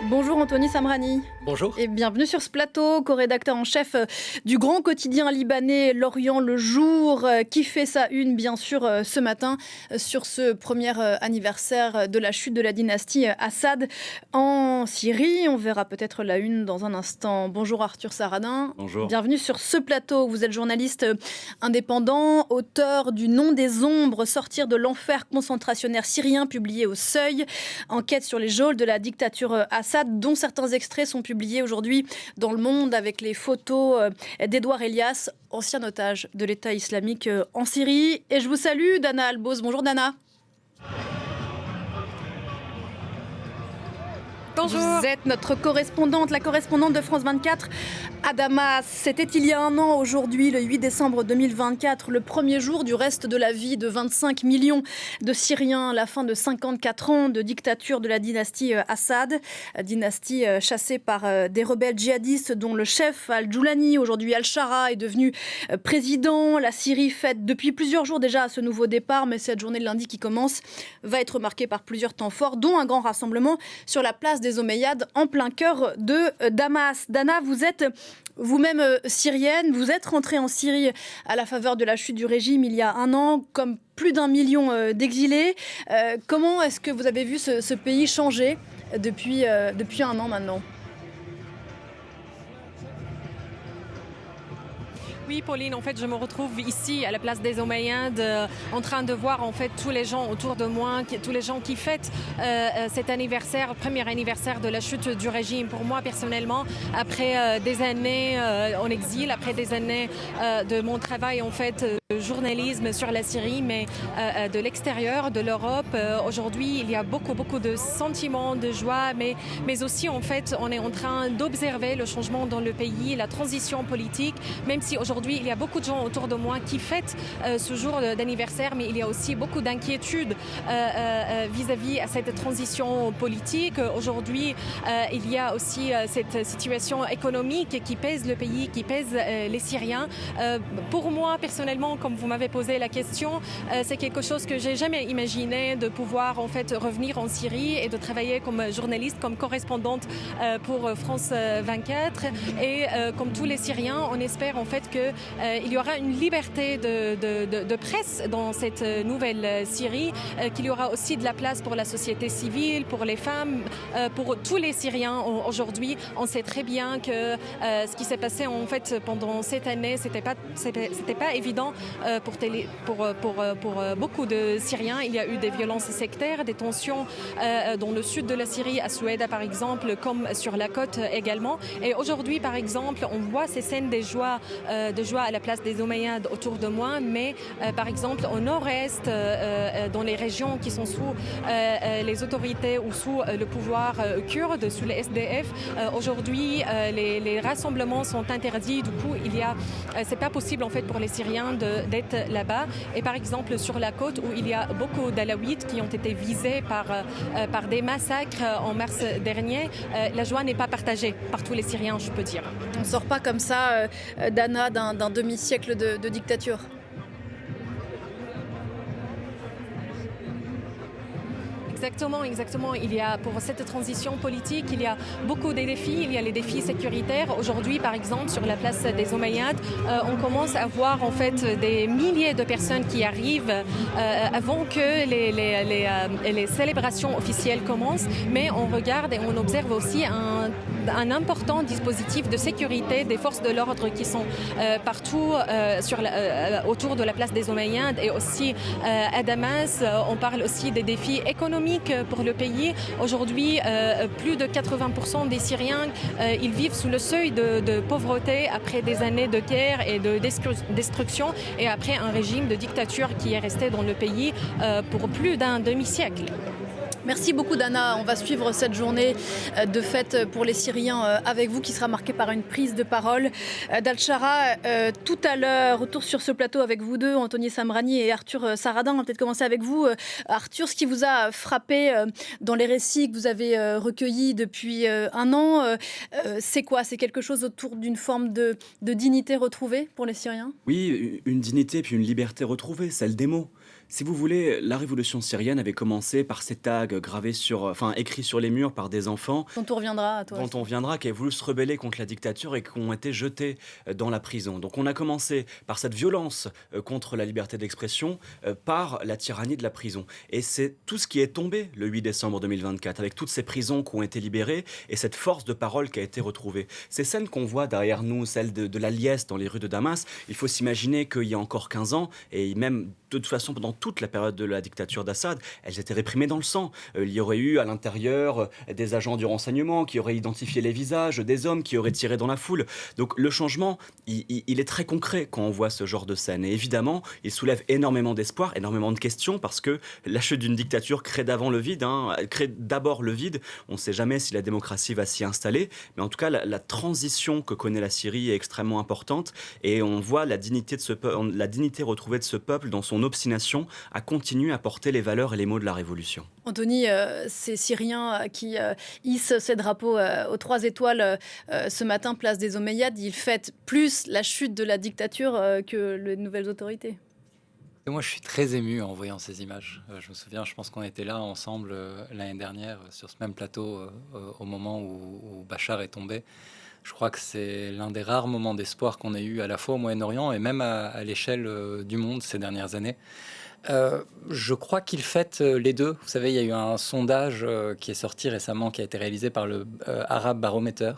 Bonjour Anthony Samrani. Bonjour. Et bienvenue sur ce plateau, co-rédacteur en chef du grand quotidien libanais L'Orient le Jour, qui fait sa une bien sûr ce matin sur ce premier anniversaire de la chute de la dynastie Assad en Syrie. On verra peut-être la une dans un instant. Bonjour Arthur Saradin. Bonjour. Bienvenue sur ce plateau. Vous êtes journaliste indépendant, auteur du Nom des ombres, sortir de l'enfer concentrationnaire syrien, publié au Seuil. Enquête sur les geôles de la dictature Assad, dont certains extraits sont publiés aujourd'hui dans Le Monde avec les photos d'Edouard Elias, ancien otage de l'État islamique en Syrie. Et je vous salue, Dana Albos. Bonjour Dana. Bonjour. Vous êtes notre correspondante, la correspondante de France 24 à Damas. C'était il y a un an aujourd'hui, le 8 décembre 2024, le premier jour du reste de la vie de 25 millions de Syriens, la fin de 54 ans de dictature de la dynastie Assad, dynastie chassée par des rebelles djihadistes dont le chef Al-Joulani, aujourd'hui Al-Shara, est devenu président. La Syrie fête depuis plusieurs jours déjà ce nouveau départ, mais cette journée de lundi qui commence va être marquée par plusieurs temps forts, dont un grand rassemblement sur la place des Omeyyades en plein cœur de Damas. Dana, vous êtes vous-même syrienne, vous êtes rentrée en Syrie à la faveur de la chute du régime il y a un an, comme plus d'1 million d'exilés. Comment est-ce que vous avez vu ce pays changer depuis un an maintenant ? Oui, Pauline, en fait, je me retrouve ici à la place des Omeyyades en train de voir en fait tous les gens autour de moi, tous les gens qui fêtent cet anniversaire, premier anniversaire de la chute du régime. Pour moi, personnellement, après des années en exil, après des années de mon travail en fait de journalisme sur la Syrie, mais de l'extérieur, de l'Europe, aujourd'hui, il y a beaucoup de sentiments de joie, mais aussi en fait, on est en train d'observer le changement dans le pays, la transition politique, même si aujourd'hui, il y a beaucoup de gens autour de moi qui fêtent ce jour d'anniversaire, mais il y a aussi beaucoup d'inquiétudes vis-à-vis à cette transition politique. Aujourd'hui, il y a aussi cette situation économique qui pèse le pays, qui pèse les Syriens. Pour moi, personnellement, comme vous m'avez posé la question, c'est quelque chose que j'ai jamais imaginé de pouvoir en fait revenir en Syrie et de travailler comme journaliste, comme correspondante pour France 24. Et comme tous les Syriens, on espère en fait qu'il y aura une liberté de presse dans cette nouvelle Syrie, qu'il y aura aussi de la place pour la société civile, pour les femmes, pour tous les Syriens. Aujourd'hui, on sait très bien que ce qui s'est passé en fait pendant cette année, c'était pas évident pour beaucoup de Syriens. Il y a eu des violences sectaires, des tensions dans le sud de la Syrie, à Soueida par exemple, comme sur la côte également. Et aujourd'hui, par exemple, on voit ces scènes de joie à la place des Omeyyades autour de moi, mais par exemple au nord-est, dans les régions qui sont sous les autorités ou sous le pouvoir kurde, sous les SDF, aujourd'hui les rassemblements sont interdits. Du coup, c'est pas possible en fait pour les Syriens d'être là-bas. Et par exemple sur la côte où il y a beaucoup d'Alaouites qui ont été visés par des massacres en mars dernier, la joie n'est pas partagée par tous les Syriens, je peux dire. On ne sort pas comme ça, Dana, d'un demi-siècle de dictature. Exactement. Il y a pour cette transition politique, il y a beaucoup de défis. Il y a les défis sécuritaires. Aujourd'hui, par exemple, sur la place des Omeyyades, on commence à voir en fait des milliers de personnes qui arrivent avant que les célébrations officielles commencent. Mais on regarde et on observe aussi un important dispositif de sécurité des forces de l'ordre qui sont partout autour de la place des Omeyyades et aussi à Damas. On parle aussi des défis économiques pour le pays. Aujourd'hui, plus de 80% des Syriens, ils vivent sous le seuil de pauvreté après des années de guerre et de destruction et après un régime de dictature qui est resté dans le pays pour plus d'un demi-siècle. Merci beaucoup Dana, on va suivre cette journée de fête pour les Syriens avec vous qui sera marquée par une prise de parole d'Al-Shara tout à l'heure. Retour sur ce plateau avec vous deux, Anthony Samrani et Arthur Saradin. On va peut-être commencer avec vous. Arthur, ce qui vous a frappé dans les récits que vous avez recueillis depuis un an, c'est quoi ? C'est quelque chose autour d'une forme de dignité retrouvée pour les Syriens ? Oui, une dignité puis une liberté retrouvée, celle des mots. Si vous voulez, la révolution syrienne avait commencé par ces tags écrits sur les murs par des enfants Dont on reviendra à toi dont aussi. on viendra, qui avaient voulu se rebeller contre la dictature et qui ont été jetés dans la prison. Donc on a commencé par cette violence contre la liberté d'expression, par la tyrannie de la prison. Et c'est tout ce qui est tombé le 8 décembre 2024, avec toutes ces prisons qui ont été libérées et cette force de parole qui a été retrouvée. Ces scènes qu'on voit derrière nous, celles de la liesse dans les rues de Damas, il faut s'imaginer qu'il y a encore 15 ans, et même de toute façon pendant toute la période de la dictature d'Assad, elles étaient réprimées dans le sang. Il y aurait eu à l'intérieur des agents du renseignement qui auraient identifié les visages des hommes qui auraient tiré dans la foule. Donc le changement, il est très concret quand on voit ce genre de scène. Et évidemment, il soulève énormément d'espoir, énormément de questions, parce que la chute d'une dictature crée d'abord le vide. On ne sait jamais si la démocratie va s'y installer, mais en tout cas, la transition que connaît la Syrie est extrêmement importante, et on voit la dignité retrouvée de ce peuple dans son obstination à continuer à porter les valeurs et les mots de la révolution. Anthony, ces Syriens qui hissent ces drapeaux aux 3 étoiles ce matin, place des Omeyyades, ils fêtent plus la chute de la dictature que les nouvelles autorités. Et moi, je suis très ému en voyant ces images. Je me souviens, je pense qu'on était là ensemble l'année dernière sur ce même plateau au moment où Bachar est tombé. Je crois que c'est l'un des rares moments d'espoir qu'on a eu à la fois au Moyen-Orient et même à l'échelle du monde ces dernières années. Je crois qu'ils fêtent les deux. Vous savez, il y a eu un sondage qui est sorti récemment, qui a été réalisé par le Arab Barometer,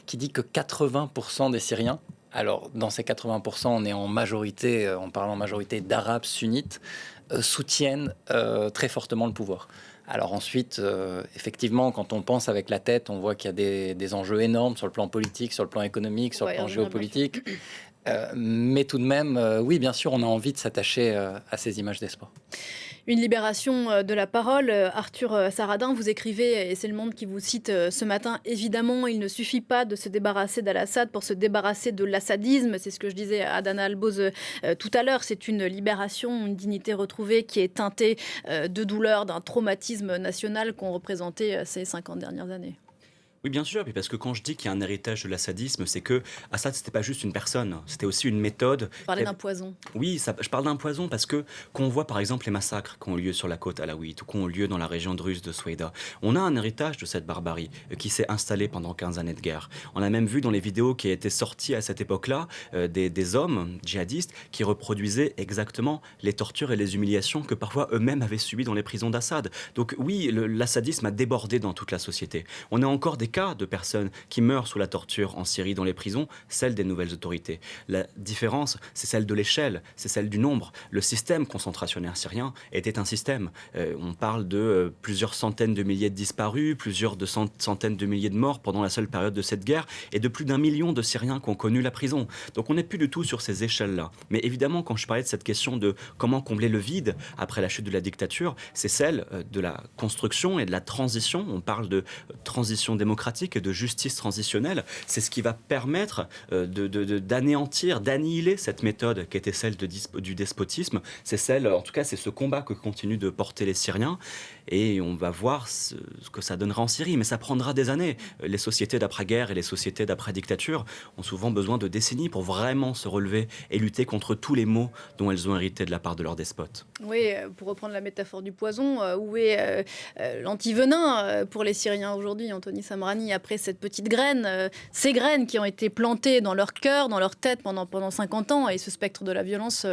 qui dit que 80% des Syriens, alors dans ces 80%, on est en majorité, on parle en majorité d'Arabes sunnites, soutiennent très fortement le pouvoir. Alors ensuite, effectivement, quand on pense avec la tête, on voit qu'il y a des enjeux énormes sur le plan politique, sur le plan économique, sur le plan géopolitique. Mais tout de même, oui, bien sûr, on a envie de s'attacher à ces images d'espoir. Une libération de la parole. Arthur Saradin, vous écrivez, et c'est Le Monde qui vous cite ce matin, évidemment, il ne suffit pas de se débarrasser d'Al-Assad pour se débarrasser de l'assadisme. C'est ce que je disais à Dana Alboz tout à l'heure. C'est une libération, une dignité retrouvée qui est teintée de douleur, d'un traumatisme national qu'ont représenté ces 50 dernières années. Oui, bien sûr, parce que quand je dis qu'il y a un héritage de l'assadisme, c'est que Assad, c'était pas juste une personne, c'était aussi une méthode. Vous parlez d'un poison. Oui, je parle d'un poison parce que quand on voit par exemple les massacres qui ont lieu sur la côte alaouite ou qui ont lieu dans la région druze de Soueïda, on a un héritage de cette barbarie qui s'est installé pendant 15 années de guerre. On a même vu dans les vidéos qui étaient sorties à cette époque-là des hommes djihadistes qui reproduisaient exactement les tortures et les humiliations que parfois eux-mêmes avaient subies dans les prisons d'Assad. Donc oui, l'assadisme a débordé dans toute la société. On a encore des cas de personnes qui meurent sous la torture en Syrie dans les prisons, celle des nouvelles autorités. La différence, c'est celle de l'échelle, c'est celle du nombre. Le système concentrationnaire syrien était un système. On parle de plusieurs centaines de milliers de disparus, plusieurs centaines de milliers de morts pendant la seule période de cette guerre, et de plus d'1 million de Syriens qui ont connu la prison. Donc on n'est plus du tout sur ces échelles-là. Mais évidemment, quand je parlais de cette question de comment combler le vide après la chute de la dictature, c'est celle de la construction et de la transition. On parle de transition démocratique et de justice transitionnelle. C'est ce qui va permettre d'anéantir, d'annihiler cette méthode qui était celle du despotisme. C'est ce combat que continuent de porter les Syriens. Et on va voir ce que ça donnera en Syrie. Mais ça prendra des années. Les sociétés d'après-guerre et les sociétés d'après-dictature ont souvent besoin de décennies pour vraiment se relever et lutter contre tous les maux dont elles ont hérité de la part de leurs despotes. Oui, pour reprendre la métaphore du poison, où est l'antivenin pour les Syriens aujourd'hui, Anthony Samrani, après cette petite graine, ces graines qui ont été plantées dans leur cœur, dans leur tête pendant 50 ans, et ce spectre de la violence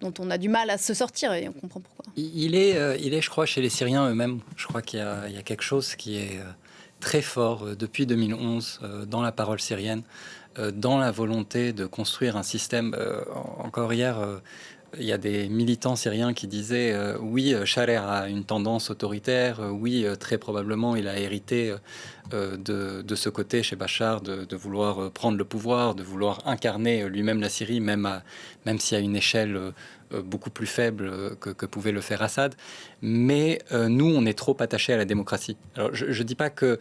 dont on a du mal à se sortir, et on comprend pourquoi. Il est, je crois, chez les Syriens eux-mêmes. Je crois qu'il y a quelque chose qui est très fort depuis 2011 dans la parole syrienne, dans la volonté de construire un système. Encore hier, il y a des militants syriens qui disaient oui, Sharer a une tendance autoritaire, oui, très probablement il a hérité de ce côté chez Bachar, de vouloir prendre le pouvoir, de vouloir incarner lui-même la Syrie, même s'il y a une échelle beaucoup plus faible que pouvait le faire Assad. Mais nous, on est trop attachés à la démocratie. Alors, je ne dis pas que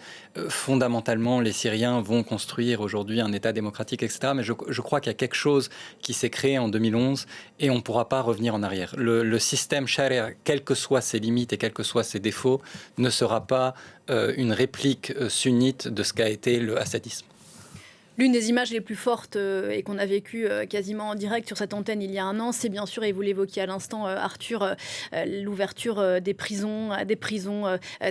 fondamentalement, les Syriens vont construire aujourd'hui un État démocratique, etc. Mais je crois qu'il y a quelque chose qui s'est créé en 2011 et on ne pourra pas revenir en arrière. Le système Sharia, quelles que soient ses limites et quels que soient ses défauts, ne sera pas une réplique sunnite de ce qu'a été le assadisme. L'une des images les plus fortes et qu'on a vécues quasiment en direct sur cette antenne il y a un an, c'est bien sûr, et vous l'évoquiez à l'instant, Arthur, l'ouverture des prisons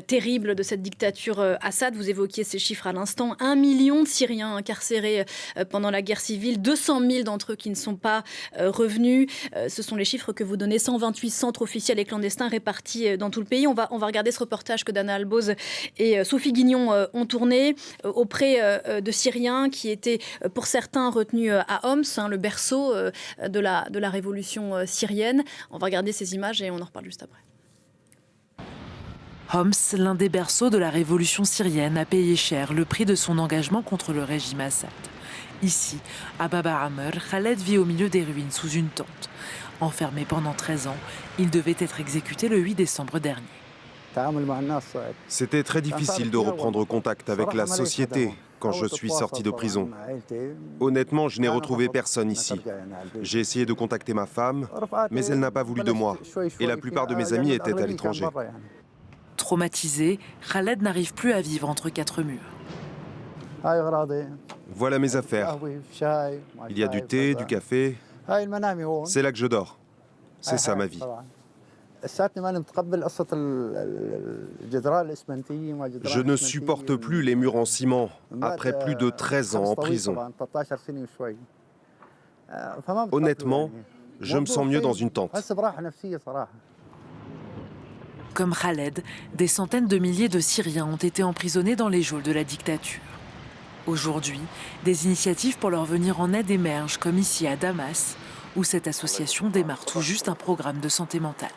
terribles de cette dictature Assad. Vous évoquiez ces chiffres à l'instant. 1 million de Syriens incarcérés pendant la guerre civile, 200 000 d'entre eux qui ne sont pas revenus. Ce sont les chiffres que vous donnez, 128 centres officiels et clandestins répartis dans tout le pays. On va regarder ce reportage que Dana Alboz et Sophie Guignon ont tourné auprès de Syriens qui étaient pour certains retenus à Homs, le berceau de la révolution syrienne. On va regarder ces images et on en reparle juste après. Homs, l'un des berceaux de la révolution syrienne, a payé cher le prix de son engagement contre le régime Assad. Ici, à Bab al-Amr, Khaled vit au milieu des ruines sous une tente. Enfermé pendant 13 ans, il devait être exécuté le 8 décembre dernier. C'était très difficile de reprendre contact avec la société quand je suis sorti de prison. Honnêtement, je n'ai retrouvé personne ici. J'ai essayé de contacter ma femme, mais elle n'a pas voulu de moi. Et la plupart de mes amis étaient à l'étranger. Traumatisé, Khaled n'arrive plus à vivre entre quatre murs. Voilà mes affaires. Il y a du thé, du café. C'est là que je dors. C'est ça ma vie. Je ne supporte plus les murs en ciment après plus de 13 ans en prison. Honnêtement, je me sens mieux dans une tente. Comme Khaled, des centaines de milliers de Syriens ont été emprisonnés dans les geôles de la dictature. Aujourd'hui, des initiatives pour leur venir en aide émergent, comme ici à Damas, où cette association démarre tout juste un programme de santé mentale.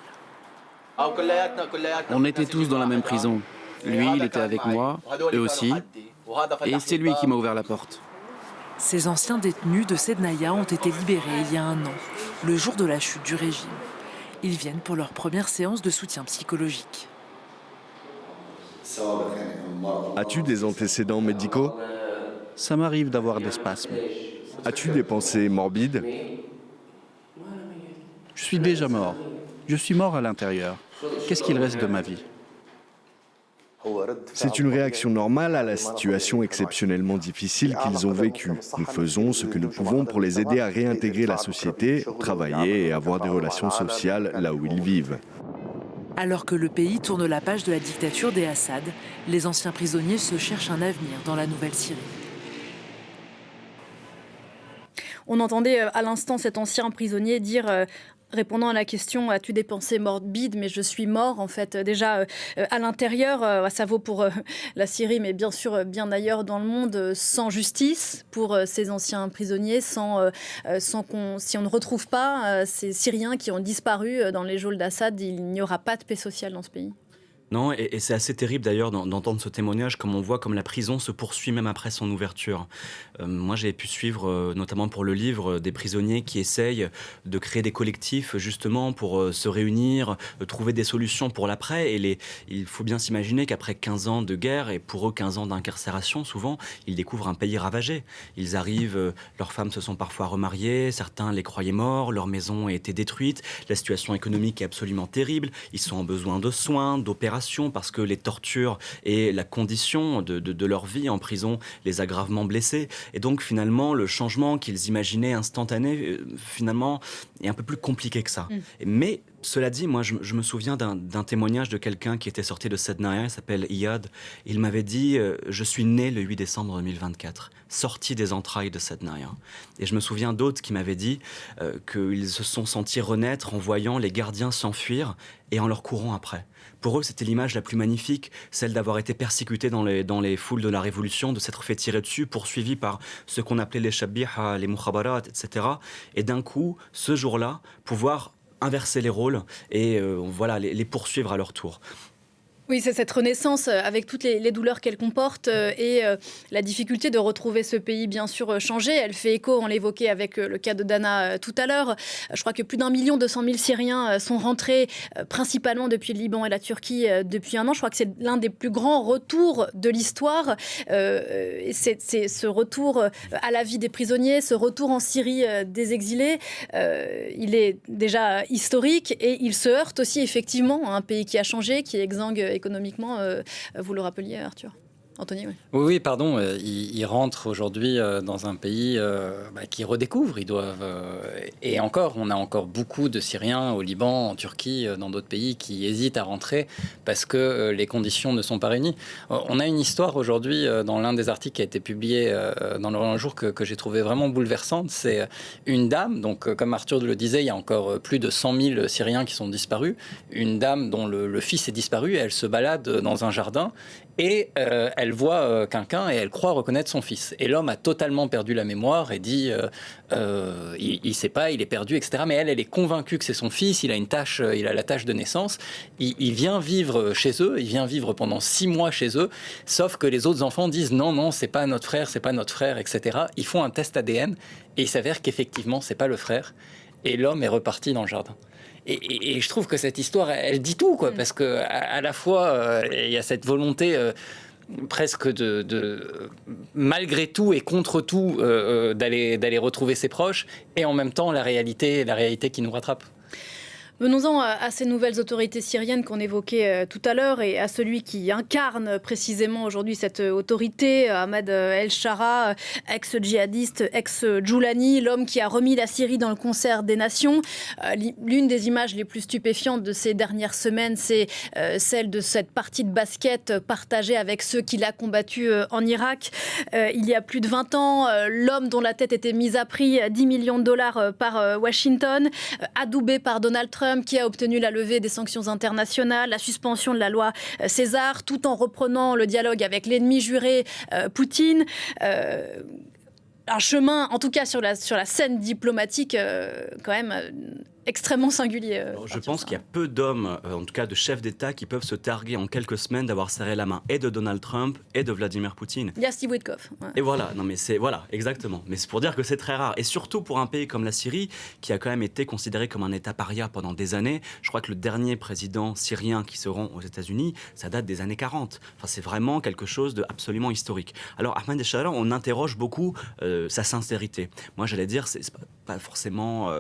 On était tous dans la même prison. Lui, il était avec moi, eux aussi, et c'est lui qui m'a ouvert la porte. Ces anciens détenus de Sednaya ont été libérés il y a un an, le jour de la chute du régime. Ils viennent pour leur première séance de soutien psychologique. As-tu des antécédents médicaux? Ça m'arrive d'avoir des spasmes. As-tu des pensées morbides? Je suis déjà mort. Je suis mort à l'intérieur. Qu'est-ce qu'il reste de ma vie? C'est une réaction normale à la situation exceptionnellement difficile qu'ils ont vécue. Nous faisons ce que nous pouvons pour les aider à réintégrer la société, travailler et avoir des relations sociales là où ils vivent. Alors que le pays tourne la page de la dictature des Assad, les anciens prisonniers se cherchent un avenir dans la nouvelle Syrie. On entendait à l'instant cet ancien prisonnier dire répondant à la question « As-tu des pensées morbides ?» Mais je suis mort, en fait. Déjà, à l'intérieur, ça vaut pour la Syrie, mais bien sûr, bien ailleurs dans le monde, sans justice pour ces anciens prisonniers, si on ne retrouve pas ces Syriens qui ont disparu dans les geôles d'Assad, il n'y aura pas de paix sociale dans ce pays. Non, et c'est assez terrible d'ailleurs d'entendre ce témoignage, comme on voit comme la prison se poursuit même après son ouverture. Moi, j'ai pu suivre, notamment pour le livre, des prisonniers qui essayent de créer des collectifs justement pour se réunir, trouver des solutions pour l'après. Et il faut bien s'imaginer qu'après 15 ans de guerre, et pour eux 15 ans d'incarcération, souvent, ils découvrent un pays ravagé. Ils arrivent, leurs femmes se sont parfois remariées, certains les croyaient morts, leur maison a été détruite, la situation économique est absolument terrible, ils sont en besoin de soins, d'opérations, parce que les tortures et la condition de leur vie en prison les a gravement blessés. Et donc finalement, le changement qu'ils imaginaient instantané, finalement, est un peu plus compliqué que ça. Mais cela dit, moi, je me souviens d'un témoignage de quelqu'un qui était sorti de Sednaya, il s'appelle Iyad. Il m'avait dit « Je suis né le 8 décembre 2024, sorti des entrailles de Sednaya ». Et je me souviens d'autres qui m'avaient dit qu'ils se sont sentis renaître en voyant les gardiens s'enfuir et en leur courant après. Pour eux, c'était l'image la plus magnifique, celle d'avoir été persécutés dans les foules de la Révolution, de s'être fait tirer dessus, poursuivis par ce qu'on appelait les shabiha, les mukhabarat, etc. Et d'un coup, ce jour-là, pouvoir inverser les rôles et voilà, les poursuivre à leur tour. Oui, c'est cette renaissance avec toutes les douleurs qu'elle comporte et la difficulté de retrouver ce pays, bien sûr, changé. Elle fait écho, on l'évoquait avec le cas de Dana tout à l'heure. Je crois que plus d'1 200 000 Syriens sont rentrés principalement depuis le Liban et la Turquie depuis un an. Je crois que c'est l'un des plus grands retours de l'histoire. C'est ce retour à la vie des prisonniers, ce retour en Syrie des exilés. Il est déjà historique et il se heurte aussi effectivement à un pays qui a changé, qui est exsangue économiquement, vous le rappeliez, Arthur. Anthony, oui. Oui, pardon. Ils rentrent aujourd'hui dans un pays qui redécouvre. Ils doivent. Et encore, on a encore beaucoup de Syriens au Liban, en Turquie, dans d'autres pays qui hésitent à rentrer parce que les conditions ne sont pas réunies. On a une histoire aujourd'hui dans l'un des articles qui a été publié dans le jour que j'ai trouvé vraiment bouleversante. C'est une dame, donc comme Arthur le disait, il y a encore plus de 100 000 Syriens qui sont disparus. Une dame dont le fils est disparu, elle se balade dans un jardin et elle voit quelqu'un et elle croit reconnaître son fils. Et l'homme a totalement perdu la mémoire et dit il ne sait pas, il est perdu, etc. Mais elle est convaincue que c'est son fils, il a la tâche de naissance. Il vient vivre chez eux, il vient vivre pendant 6 mois chez eux, sauf que les autres enfants disent non, c'est pas notre frère, etc. Ils font un test ADN et il s'avère qu'effectivement, c'est pas le frère. Et l'homme est reparti dans le jardin. Et je trouve que cette histoire, elle dit tout, quoi, parce que à la fois, il y a cette volonté presque de malgré tout et contre tout, d'aller retrouver ses proches, et en même temps la réalité qui nous rattrape. Venons-en à ces nouvelles autorités syriennes qu'on évoquait tout à l'heure et à celui qui incarne précisément aujourd'hui cette autorité, Ahmed El-Shara, ex-djihadiste, ex-Djoulani, l'homme qui a remis la Syrie dans le concert des nations. L'une des images les plus stupéfiantes de ces dernières semaines, c'est celle de cette partie de basket partagée avec ceux qui l'a combattu en Irak. Il y a plus de 20 ans, l'homme dont la tête était mise à prix, $10 millions par Washington, adoubé par Donald Trump, qui a obtenu la levée des sanctions internationales, la suspension de la loi César, tout en reprenant le dialogue avec l'ennemi juré, Poutine. Un chemin, en tout cas sur la scène diplomatique, quand même extrêmement singulier. Alors, je pense qu'il y a peu d'hommes, en tout cas de chefs d'État, qui peuvent se targuer en quelques semaines d'avoir serré la main et de Donald Trump et de Vladimir Poutine. Il y a Steve Witkoff. Ouais. Et voilà, voilà, exactement. Mais c'est pour dire que c'est très rare. Et surtout pour un pays comme la Syrie, qui a quand même été considéré comme un État paria pendant des années. Je crois que le dernier président syrien qui se rend aux États-Unis, ça date des années 40. Enfin, c'est vraiment quelque chose d'absolument historique. Alors, Ahmed El-Shara, on interroge beaucoup sa sincérité. Moi, j'allais dire, c'est pas forcément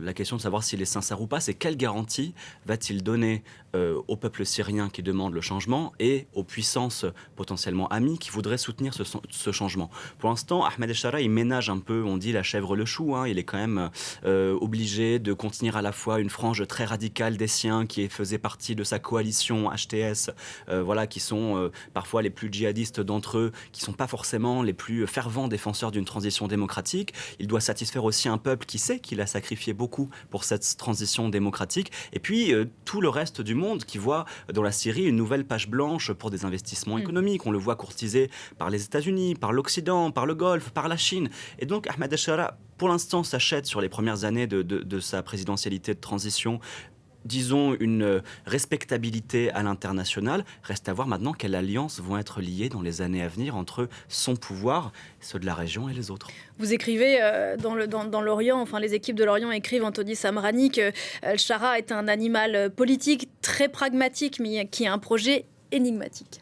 la question de savoir s'il est sincère ou pas, c'est quelle garantie va-t-il donner au peuple syrien qui demande le changement et aux puissances potentiellement amies qui voudraient soutenir ce changement. Pour l'instant, Ahmed El-Shara, il ménage un peu, on dit la chèvre le chou, hein. Il est quand même obligé de contenir à la fois une frange très radicale des siens qui faisait partie de sa coalition HTS, qui sont parfois les plus djihadistes d'entre eux, qui ne sont pas forcément les plus fervents défenseurs d'une transition démocratique. Il doit satisfaire aussi un peuple qui sait qu'il a sacrifié beaucoup pour cette transition démocratique. Et puis, tout le reste du monde qui voit dans la Syrie une nouvelle page blanche pour des investissements économiques. On le voit courtisé par les États-Unis, par l'Occident, par le Golfe, par la Chine. Et donc, Ahmed El-Shara, pour l'instant, s'achète sur les premières années de sa présidentialité de transition, disons, une respectabilité à l'international. Reste à voir maintenant quelles alliances vont être liées dans les années à venir entre son pouvoir, ceux de la région et les autres. Vous écrivez dans l'Orient, enfin les équipes de l'Orient écrivent, Anthony Samrani, que El-Shara est un animal politique très pragmatique, mais qui a un projet énigmatique.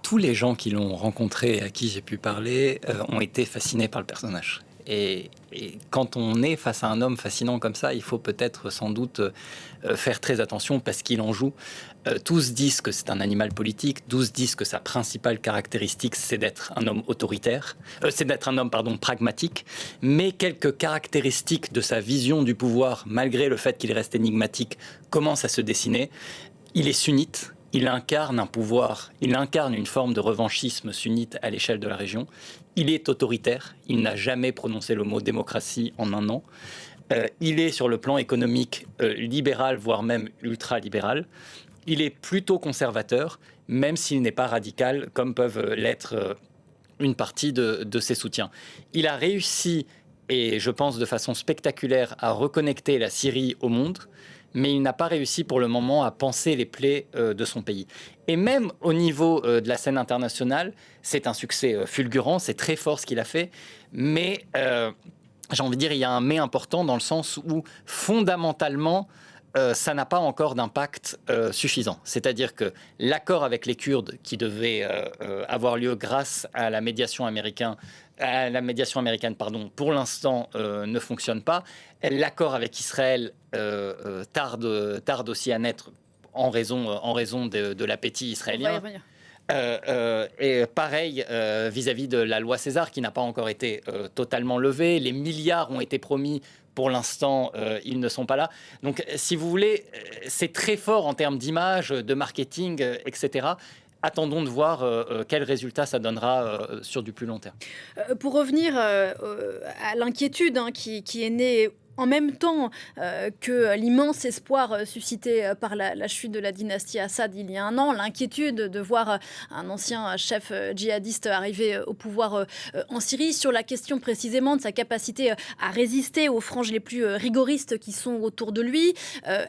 Tous les gens qui l'ont rencontré et à qui j'ai pu parler ont été fascinés par le personnage. Et quand on est face à un homme fascinant comme ça, il faut peut-être sans doute faire très attention parce qu'il en joue. Tous disent que c'est un animal politique, tous disent que sa principale caractéristique, c'est d'être un homme autoritaire, c'est d'être un homme, pragmatique, mais quelques caractéristiques de sa vision du pouvoir, malgré le fait qu'il reste énigmatique, commencent à se dessiner. Il est sunnite. Il incarne un pouvoir, il incarne une forme de revanchisme sunnite à l'échelle de la région. Il est autoritaire, il n'a jamais prononcé le mot démocratie en un an. Il est sur le plan économique libéral, voire même ultra-libéral. Il est plutôt conservateur, même s'il n'est pas radical, comme peuvent l'être une partie de ses soutiens. Il a réussi, et je pense de façon spectaculaire, à reconnecter la Syrie au monde, mais il n'a pas réussi pour le moment à panser les plaies de son pays. Et même au niveau de la scène internationale, c'est un succès fulgurant, c'est très fort ce qu'il a fait, mais j'ai envie de dire, il y a un mais important dans le sens où fondamentalement, ça n'a pas encore d'impact suffisant. C'est-à-dire que l'accord avec les Kurdes, qui devait avoir lieu grâce à la médiation américaine, pour l'instant ne fonctionne pas. L'accord avec Israël tarde aussi à naître en raison de l'appétit israélien. Et pareil vis-à-vis de la loi César qui n'a pas encore été totalement levée. Les milliards ont été promis. Pour l'instant, ils ne sont pas là. Donc, si vous voulez, c'est très fort en termes d'image, de marketing, etc. Attendons de voir quel résultat ça donnera sur du plus long terme. Pour revenir à l'inquiétude qui est née en même temps que l'immense espoir suscité par la chute de la dynastie Assad il y a un an, l'inquiétude de voir un ancien chef djihadiste arriver au pouvoir en Syrie, sur la question précisément de sa capacité à résister aux franges les plus rigoristes qui sont autour de lui.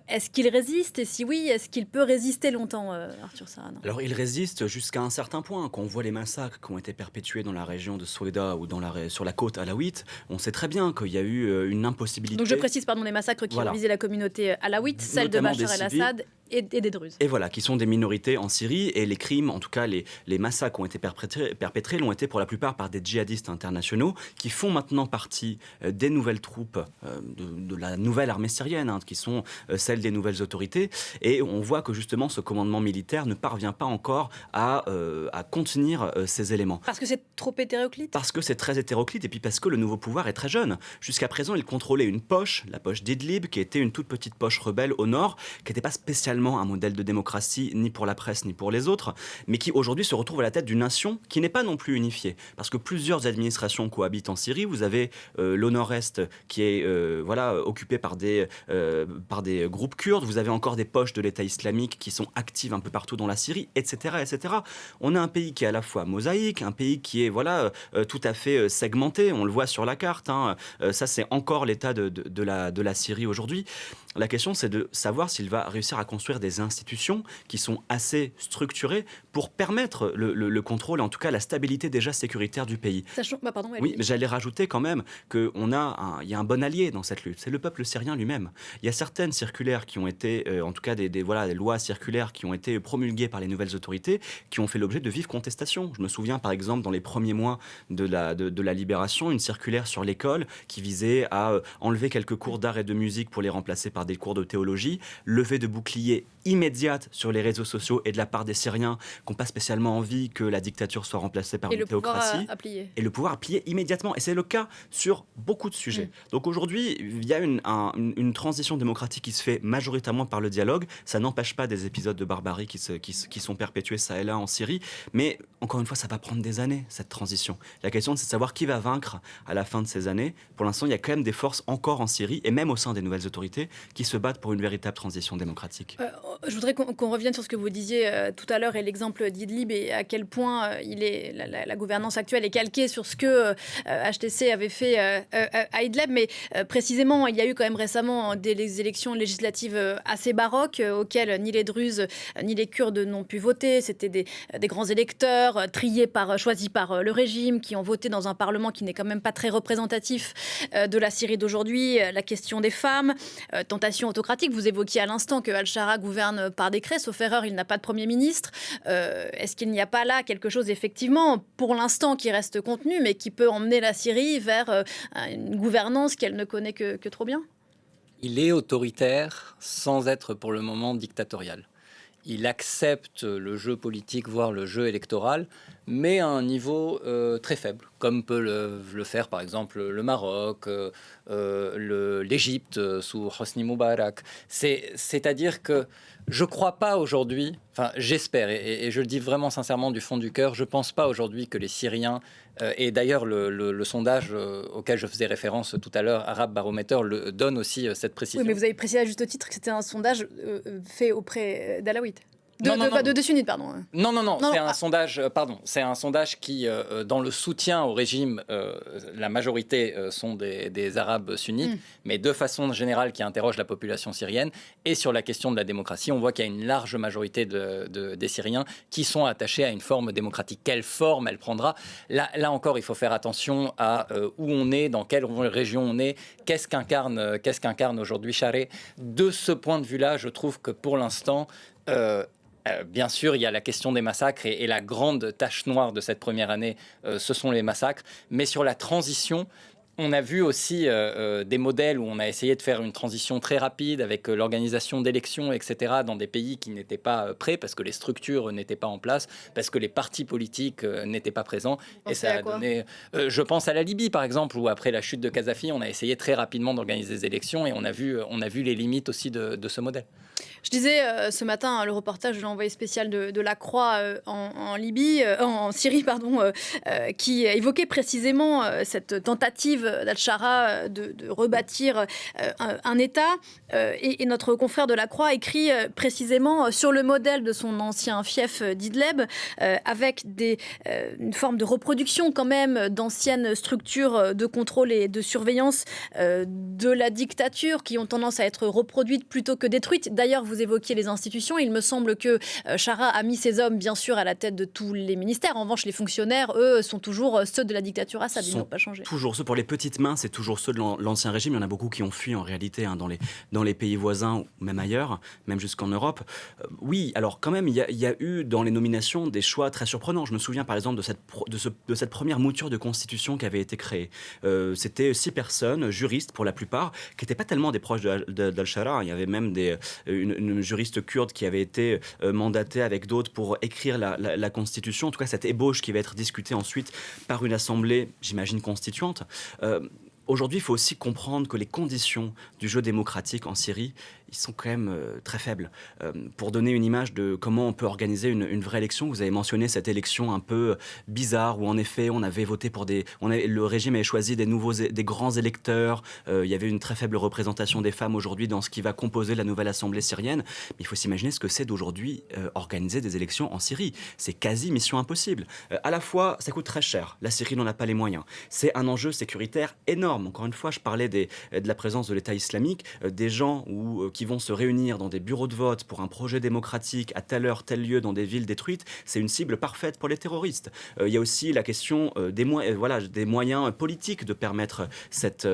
Est-ce qu'il résiste? Et si oui, est-ce qu'il peut résister longtemps, Arthur Sahana? Alors il résiste jusqu'à un certain point. Quand on voit les massacres qui ont été perpétués dans la région de Soueida ou sur la côte alawite, on sait très bien qu'il y a eu une impossibilité. Donc je précise, les massacres qui ont visé la communauté alawite, celle de Bachar el-Assad et des Druzes. Et voilà, qui sont des minorités en Syrie, et les crimes, en tout cas les massacres qui ont été perpétrés l'ont été pour la plupart par des djihadistes internationaux qui font maintenant partie des nouvelles troupes de la nouvelle armée syrienne, qui sont celles des nouvelles autorités, et on voit que justement ce commandement militaire ne parvient pas encore à contenir ces éléments. Parce que c'est trop hétéroclite? Parce que c'est très hétéroclite, et puis parce que le nouveau pouvoir est très jeune. Jusqu'à présent, il contrôlait une poche, la poche d'Idlib, qui était une toute petite poche rebelle au nord, qui n'était pas spécialement un modèle de démocratie ni pour la presse ni pour les autres, mais qui aujourd'hui se retrouve à la tête d'une nation qui n'est pas non plus unifiée, parce que plusieurs administrations cohabitent en Syrie. Vous avez le nord-est qui est occupé par des groupes kurdes, vous avez encore des poches de l'État islamique qui sont actives un peu partout dans la Syrie, etc., etc. On a un pays qui est à la fois mosaïque, un pays qui est tout à fait segmenté, on le voit sur la carte, ça c'est encore l'état de la Syrie aujourd'hui. La question, c'est de savoir s'il va réussir à construire des institutions qui sont assez structurées pour permettre le contrôle, et en tout cas la stabilité déjà sécuritaire du pays. Sachant, oui, mais j'allais rajouter quand même qu'il y a un bon allié dans cette lutte, c'est le peuple syrien lui-même. Il y a certaines circulaires qui ont été, en tout cas des lois circulaires qui ont été promulguées par les nouvelles autorités, qui ont fait l'objet de vives contestations. Je me souviens par exemple dans les premiers mois de la libération, une circulaire sur l'école qui visait à enlever quelques cours d'art et de musique pour les remplacer par des cours de théologie, levée de boucliers immédiate sur les réseaux sociaux et de la part des Syriens qui n'ont pas spécialement envie que la dictature soit remplacée par une théocratie. Et le pouvoir a plié immédiatement. Et c'est le cas sur beaucoup de sujets. Donc aujourd'hui, il y a une transition démocratique qui se fait majoritairement par le dialogue. Ça n'empêche pas des épisodes de barbarie qui sont perpétués ça et là en Syrie. Mais encore une fois, ça va prendre des années, cette transition. La question, c'est de savoir qui va vaincre à la fin de ces années. Pour l'instant, il y a quand même des forces encore en Syrie, et même au sein des nouvelles autorités, qui se battent pour une véritable transition démocratique. Je voudrais qu'on revienne sur ce que vous disiez tout à l'heure et l'exemple d'Idlib et à quel point la gouvernance actuelle est calquée sur ce que HTC avait fait à Idlib. Mais précisément, il y a eu quand même récemment des élections législatives assez baroques auxquelles ni les Druzes ni les Kurdes n'ont pu voter. C'était des grands électeurs choisis par le régime qui ont voté dans un parlement qui n'est quand même pas très représentatif de la Syrie d'aujourd'hui. La question des femmes, tentation autocratique. Vous évoquiez à l'instant que Al-Shara gouverne par décret, sauf erreur, il n'a pas de Premier ministre. Est-ce qu'il n'y a pas là quelque chose, effectivement, pour l'instant, qui reste contenu, mais qui peut emmener la Syrie vers une gouvernance qu'elle ne connaît que trop bien? Il est autoritaire sans être pour le moment dictatorial. Il accepte le jeu politique, voire le jeu électoral, mais à un niveau très faible, comme peut le faire par exemple le Maroc, l'Égypte sous Hosni Moubarak. C'est-à-dire que je ne crois pas aujourd'hui, enfin j'espère, et je le dis vraiment sincèrement du fond du cœur, je ne pense pas aujourd'hui que les Syriens, et d'ailleurs le sondage auquel je faisais référence tout à l'heure, Arab Barometer, le donne aussi cette précision. Oui, mais vous avez précisé à juste titre que c'était un sondage fait auprès d'Alaouites. De sunnites, pardon. Non, c'est un sondage qui, dans le soutien au régime, la majorité sont des Arabes sunnites, mais de façon générale qui interroge la population syrienne. Et sur la question de la démocratie, on voit qu'il y a une large majorité des Syriens qui sont attachés à une forme démocratique. Quelle forme elle prendra ? Là encore, il faut faire attention à où on est, dans quelle région on est, qu'est-ce qu'incarne aujourd'hui Charé. De ce point de vue-là, je trouve que pour l'instant... bien sûr, il y a la question des massacres et la grande tache noire de cette première année, ce sont les massacres. Mais sur la transition, On a vu aussi des modèles où on a essayé de faire une transition très rapide avec l'organisation d'élections, etc., dans des pays qui n'étaient pas prêts parce que les structures n'étaient pas en place, parce que les partis politiques n'étaient pas présents. Et ça a donné... je pense à la Libye, par exemple, où après la chute de Kadhafi, on a essayé très rapidement d'organiser des élections et on a vu les limites aussi de ce modèle. Je disais ce matin le reportage de l'envoyé spécial de la Croix en Syrie, qui évoquait précisément cette tentative d'Al-Shara de rebâtir un État. Et notre confrère de la Croix écrit précisément sur le modèle de son ancien fief d'Idleb, avec une forme de reproduction quand même d'anciennes structures de contrôle et de surveillance de la dictature qui ont tendance à être reproduites plutôt que détruites. D'ailleurs, vous évoquiez les institutions. Il me semble que Shara a mis ses hommes, bien sûr, à la tête de tous les ministères. En revanche, les fonctionnaires, eux, sont toujours ceux de la dictature Assad. Ils n'ont pas changé. Toujours ceux pour les petites mains, c'est toujours ceux de l'ancien régime. Il y en a beaucoup qui ont fui en réalité dans les pays voisins ou même ailleurs, même jusqu'en Europe. Oui, alors quand même, il y a eu dans les nominations des choix très surprenants. Je me souviens par exemple de cette première mouture de constitution qui avait été créée. C'était 6 personnes, juristes pour la plupart, qui n'étaient pas tellement des proches d'Al-Shara. Il y avait même une juriste kurde qui avait été mandatée avec d'autres pour écrire la constitution. En tout cas, cette ébauche qui va être discutée ensuite par une assemblée, j'imagine, constituante. Aujourd'hui, il faut aussi comprendre que les conditions du jeu démocratique en Syrie, ils sont quand même très faibles. Pour donner une image de comment on peut organiser une vraie élection, vous avez mentionné cette élection un peu bizarre où en effet on avait voté pour le régime avait choisi des grands électeurs. Il y avait une très faible représentation des femmes aujourd'hui dans ce qui va composer la nouvelle assemblée syrienne. Mais il faut s'imaginer ce que c'est d'aujourd'hui organiser des élections en Syrie. C'est quasi mission impossible. À la fois, ça coûte très cher. La Syrie n'en a pas les moyens. C'est un enjeu sécuritaire énorme. Encore une fois, je parlais de la présence de l'État islamique, des gens qui vont se réunir dans des bureaux de vote pour un projet démocratique à telle heure, tel lieu, dans des villes détruites, c'est une cible parfaite pour les terroristes. Il y a aussi la question des moyens politiques de permettre cette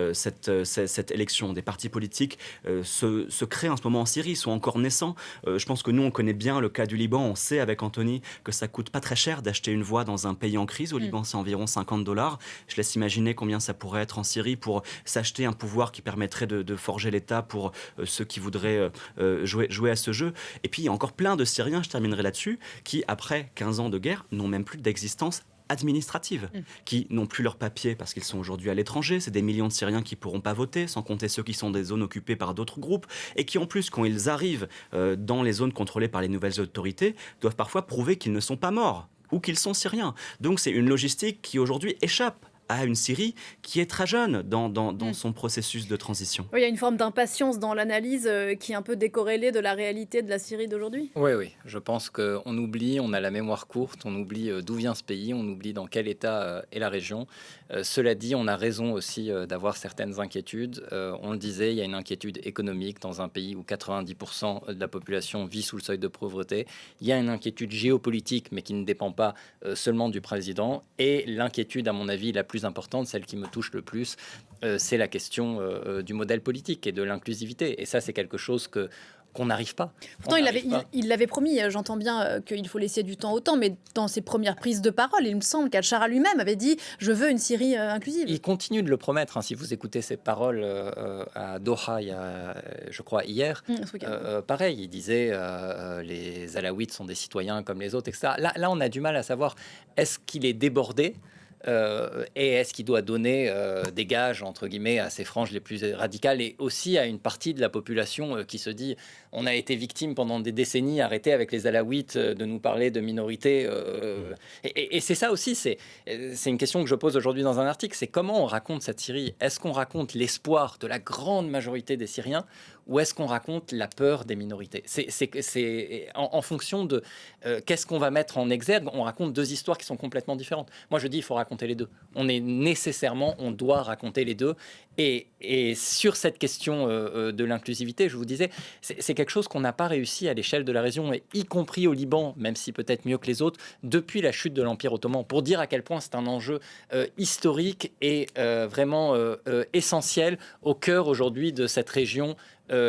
élection. Des partis politiques se créent en ce moment en Syrie, sont encore naissants. Je pense que nous, on connaît bien le cas du Liban. On sait avec Anthony que ça coûte pas très cher d'acheter une voix dans un pays en crise. Au Liban, c'est environ $50. Je laisse imaginer combien ça pourrait être en Syrie pour s'acheter un pouvoir qui permettrait de forger l'État pour ceux qui voudraient jouer à ce jeu. Et puis, il y a encore plein de Syriens, je terminerai là-dessus, qui, après 15 ans de guerre, n'ont même plus d'existence administratives, qui n'ont plus leurs papiers parce qu'ils sont aujourd'hui à l'étranger. C'est des millions de Syriens qui ne pourront pas voter, sans compter ceux qui sont des zones occupées par d'autres groupes, et qui en plus, quand ils arrivent dans les zones contrôlées par les nouvelles autorités, doivent parfois prouver qu'ils ne sont pas morts ou qu'ils sont Syriens. Donc c'est une logistique qui aujourd'hui échappe à une Syrie qui est très jeune dans son processus de transition. Oui, il y a une forme d'impatience dans l'analyse qui est un peu décorrélée de la réalité de la Syrie d'aujourd'hui. Oui. Je pense qu'on oublie, on a la mémoire courte, on oublie d'où vient ce pays, on oublie dans quel état est la région. Cela dit, on a raison aussi d'avoir certaines inquiétudes. On le disait, il y a une inquiétude économique dans un pays où 90% de la population vit sous le seuil de pauvreté. Il y a une inquiétude géopolitique, mais qui ne dépend pas seulement du président. Et l'inquiétude, à mon avis, la plus importante, celle qui me touche le plus, c'est la question du modèle politique et de l'inclusivité. Et ça, c'est quelque chose qu'on n'arrive pas. Pourtant, il l'avait promis. J'entends bien qu'il faut laisser du temps au temps, mais dans ses premières prises de parole, il me semble qu'Al-Shara lui-même avait dit « Je veux une Syrie inclusive ». Il continue de le promettre. Si vous écoutez ses paroles à Doha, je crois hier, pareil, il disait les Alaouites sont des citoyens comme les autres, etc. Là, on a du mal à savoir, est-ce qu'il est débordé et est-ce qu'il doit donner des gages, entre guillemets, à ces franges les plus radicales et aussi à une partie de la population qui se dit on a été victime pendant des décennies, arrêtez avec les Alaouites de nous parler de minorités. Et c'est ça aussi, c'est une question que je pose aujourd'hui dans un article, c'est comment on raconte cette Syrie. Est-ce qu'on raconte l'espoir de la grande majorité des Syriens ou est-ce qu'on raconte la peur des minorités? C'est en fonction de qu'est-ce qu'on va mettre en exergue. On raconte deux histoires qui sont complètement différentes. Moi, je dis il faut raconter les deux. On doit raconter les deux. Et sur cette question de l'inclusivité, je vous disais, c'est quelque chose qu'on n'a pas réussi à l'échelle de la région, et y compris au Liban, même si peut-être mieux que les autres, depuis la chute de l'Empire ottoman, pour dire à quel point c'est un enjeu historique et vraiment essentiel au cœur aujourd'hui de cette région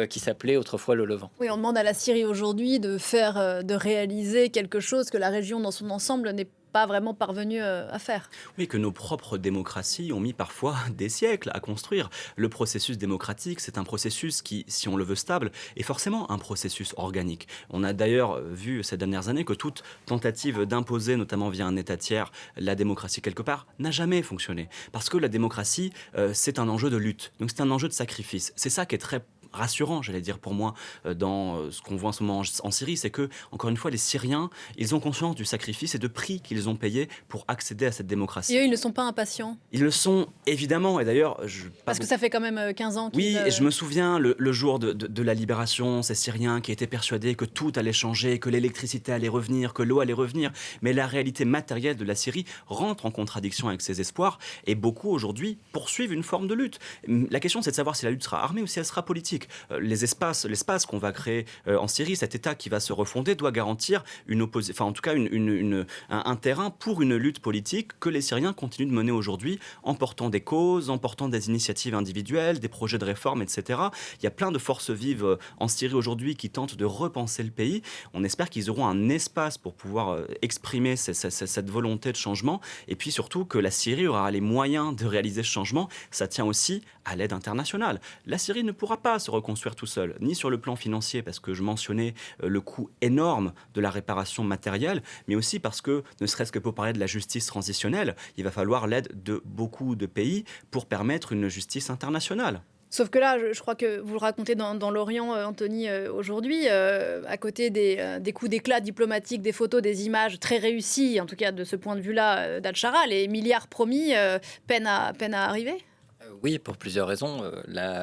qui s'appelait autrefois le Levant. Oui, on demande à la Syrie aujourd'hui de réaliser quelque chose que la région dans son ensemble n'est pas vraiment parvenus à faire. Oui, que nos propres démocraties ont mis parfois des siècles à construire. Le processus démocratique, c'est un processus qui, si on le veut stable, est forcément un processus organique. On a d'ailleurs vu ces dernières années que toute tentative d'imposer, notamment via un État tiers, la démocratie quelque part, n'a jamais fonctionné. Parce que la démocratie, c'est un enjeu de lutte. Donc c'est un enjeu de sacrifice. C'est ça qui est très rassurant, j'allais dire pour moi, dans ce qu'on voit en ce moment en Syrie, c'est que, encore une fois, les Syriens, ils ont conscience du sacrifice et de prix qu'ils ont payé pour accéder à cette démocratie. Et eux, ils ne sont pas impatients. Ils le sont, évidemment, et d'ailleurs... Parce que ça fait quand même 15 ans qu'ils... Oui, et je me souviens, le jour de la libération, ces Syriens qui étaient persuadés que tout allait changer, que l'électricité allait revenir, que l'eau allait revenir, mais la réalité matérielle de la Syrie rentre en contradiction avec ces espoirs, et beaucoup, aujourd'hui, poursuivent une forme de lutte. La question, c'est de savoir si la lutte sera armée ou si elle sera politique. L'espace qu'on va créer en Syrie, cet État qui va se refonder, doit garantir un terrain pour une lutte politique que les Syriens continuent de mener aujourd'hui en portant des causes, en portant des initiatives individuelles, des projets de réforme, etc. Il y a plein de forces vives en Syrie aujourd'hui qui tentent de repenser le pays. On espère qu'ils auront un espace pour pouvoir exprimer cette volonté de changement, et puis surtout que la Syrie aura les moyens de réaliser ce changement. Ça tient aussi à l'aide internationale. La Syrie ne pourra pas se reconstruire tout seul, ni sur le plan financier, parce que je mentionnais le coût énorme de la réparation matérielle, mais aussi parce que, ne serait-ce que pour parler de la justice transitionnelle, il va falloir l'aide de beaucoup de pays pour permettre une justice internationale. Sauf que là, je crois que vous le racontez dans l'Orient, Anthony, aujourd'hui, à côté des coups d'éclat diplomatiques, des photos, des images très réussies, en tout cas de ce point de vue-là, d'Al-Shara, les milliards promis peinent à arriver. Oui, pour plusieurs raisons.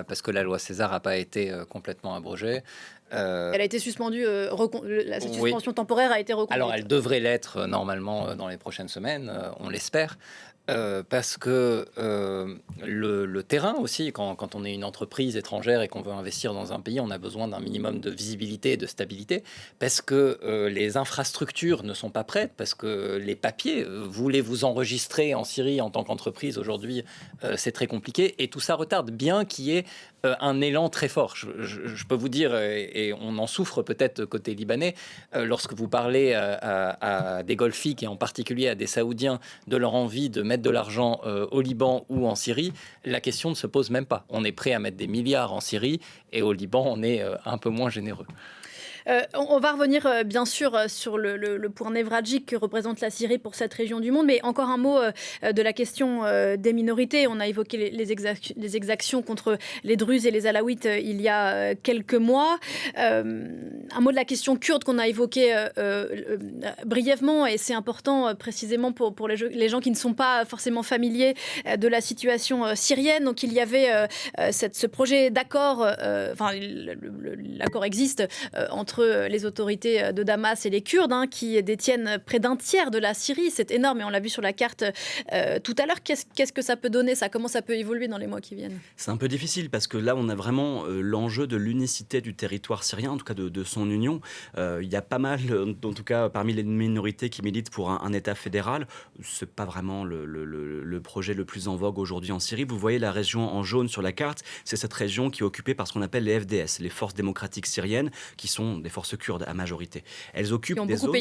Parce que la loi César n'a pas été complètement abrogée. Elle a été suspendue, la suspension temporaire a été reconduite. Alors, elle devrait l'être normalement dans les prochaines semaines, on l'espère. Parce que le terrain aussi, quand on est une entreprise étrangère et qu'on veut investir dans un pays, on a besoin d'un minimum de visibilité et de stabilité, parce que les infrastructures ne sont pas prêtes, parce que les papiers, vous voulez vous enregistrer en Syrie en tant qu'entreprise aujourd'hui, c'est très compliqué, et tout ça retarde, bien qu'il y ait un élan très fort. Je peux vous dire, et on en souffre peut-être côté libanais, lorsque vous parlez à des Golfiques et en particulier à des Saoudiens de leur envie de mettre de l'argent au Liban ou en Syrie, la question ne se pose même pas. On est prêt à mettre des milliards en Syrie, et au Liban, on est un peu moins généreux. On va revenir bien sûr sur le point névralgique que représente la Syrie pour cette région du monde, mais encore un mot de la question des minorités. On a évoqué les exactions contre les Druzes et les Alaouites il y a quelques mois. Un mot de la question kurde qu'on a évoquée brièvement, et c'est important précisément pour les gens qui ne sont pas forcément familiers de la situation syrienne. Donc il y avait ce projet d'accord, l'accord existe entre les autorités de Damas et les Kurdes, qui détiennent près d'un tiers de la Syrie. C'est énorme, et on l'a vu sur la carte tout à l'heure. Qu'est-ce que ça peut donner, ça? Comment ça peut évoluer dans les mois qui viennent? C'est un peu difficile, parce que là, on a vraiment l'enjeu de l'unicité du territoire syrien, en tout cas de son union. Il y a pas mal, en tout cas parmi les minorités, qui militent pour un État fédéral. C'est pas vraiment le projet le plus en vogue aujourd'hui en Syrie. Vous voyez la région en jaune sur la carte, c'est cette région qui est occupée par ce qu'on appelle les FDS, les forces démocratiques syriennes, qui sont des forces kurdes à majorité. Elles occupent des zones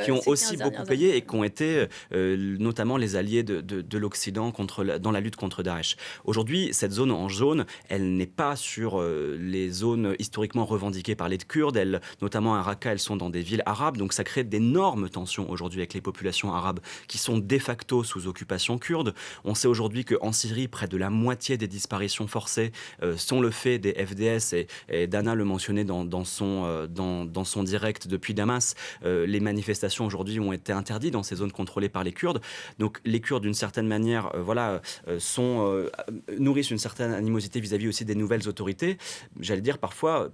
qui ont aussi beaucoup payé et qui ont été notamment les alliés de l'Occident dans la lutte contre Daesh. Aujourd'hui, cette zone en jaune, elle n'est pas sur les zones historiquement revendiquées par les Kurdes. Notamment à Raqqa, elles sont dans des villes arabes, donc ça crée d'énormes tensions aujourd'hui avec les populations arabes qui sont de facto sous occupation kurde. On sait aujourd'hui qu'en Syrie, près de la moitié des disparitions forcées sont le fait des FDS, et Dana le mentionnait dans son direct depuis Damas. Les manifestations aujourd'hui ont été interdites dans ces zones contrôlées par les Kurdes. Donc les Kurdes, d'une certaine manière, nourrissent une certaine animosité vis-à-vis aussi des nouvelles autorités. J'allais dire parfois...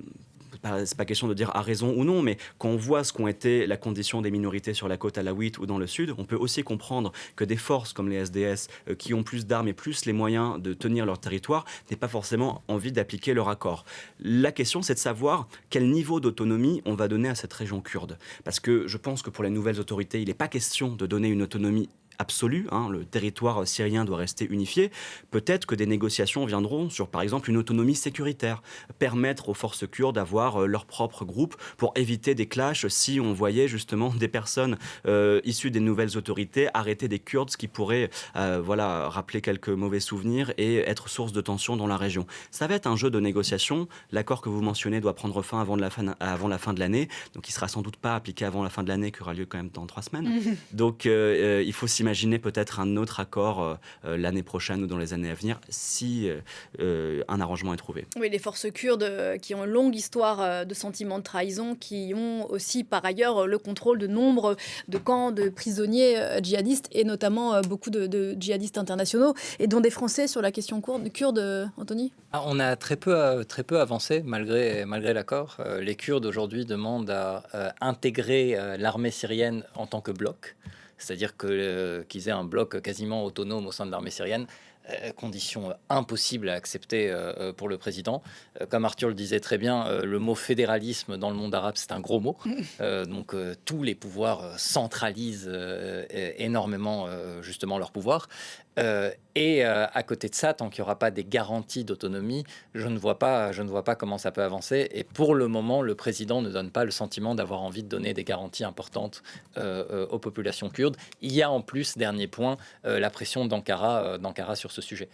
C'est pas question de dire à raison ou non, mais quand on voit ce qu'ont été la condition des minorités sur la côte alaouite ou dans le sud, on peut aussi comprendre que des forces comme les SDS, qui ont plus d'armes et plus les moyens de tenir leur territoire, n'aient pas forcément envie d'appliquer leur accord. La question, c'est de savoir quel niveau d'autonomie on va donner à cette région kurde. Parce que je pense que pour les nouvelles autorités, il n'est pas question de donner une autonomie absolue, le territoire syrien doit rester unifié, peut-être que des négociations viendront sur, par exemple, une autonomie sécuritaire, permettre aux forces kurdes d'avoir leur propre groupe pour éviter des clashs si on voyait justement des personnes issues des nouvelles autorités arrêter des Kurdes, ce qui pourrait rappeler quelques mauvais souvenirs et être source de tension dans la région. Ça va être un jeu de négociation. L'accord que vous mentionnez doit prendre fin avant la fin de l'année, donc il ne sera sans doute pas appliqué avant la fin de l'année, qui aura lieu quand même dans 3 semaines. Donc il faut s'imaginer peut-être un autre accord l'année prochaine ou dans les années à venir si un arrangement est trouvé. Oui, les forces kurdes qui ont une longue histoire de sentiments de trahison, qui ont aussi par ailleurs le contrôle de nombre de camps de prisonniers djihadistes et notamment beaucoup de djihadistes internationaux et dont des Français sur la question kurde, Anthony. On a très peu avancé malgré l'accord. Les Kurdes aujourd'hui demandent à intégrer l'armée syrienne en tant que bloc, c'est-à-dire qu'ils aient un bloc quasiment autonome au sein de l'armée syrienne. Condition impossible à accepter pour le président. Comme Arthur le disait très bien, le mot fédéralisme dans le monde arabe, c'est un gros mot. Donc tous les pouvoirs centralisent énormément justement leur pouvoir. Et à côté de ça, tant qu'il n'y aura pas des garanties d'autonomie, je ne vois pas comment ça peut avancer. Et pour le moment, le président ne donne pas le sentiment d'avoir envie de donner des garanties importantes aux populations kurdes. Il y a en plus, dernier point, la pression d'Ankara sur ce sujet.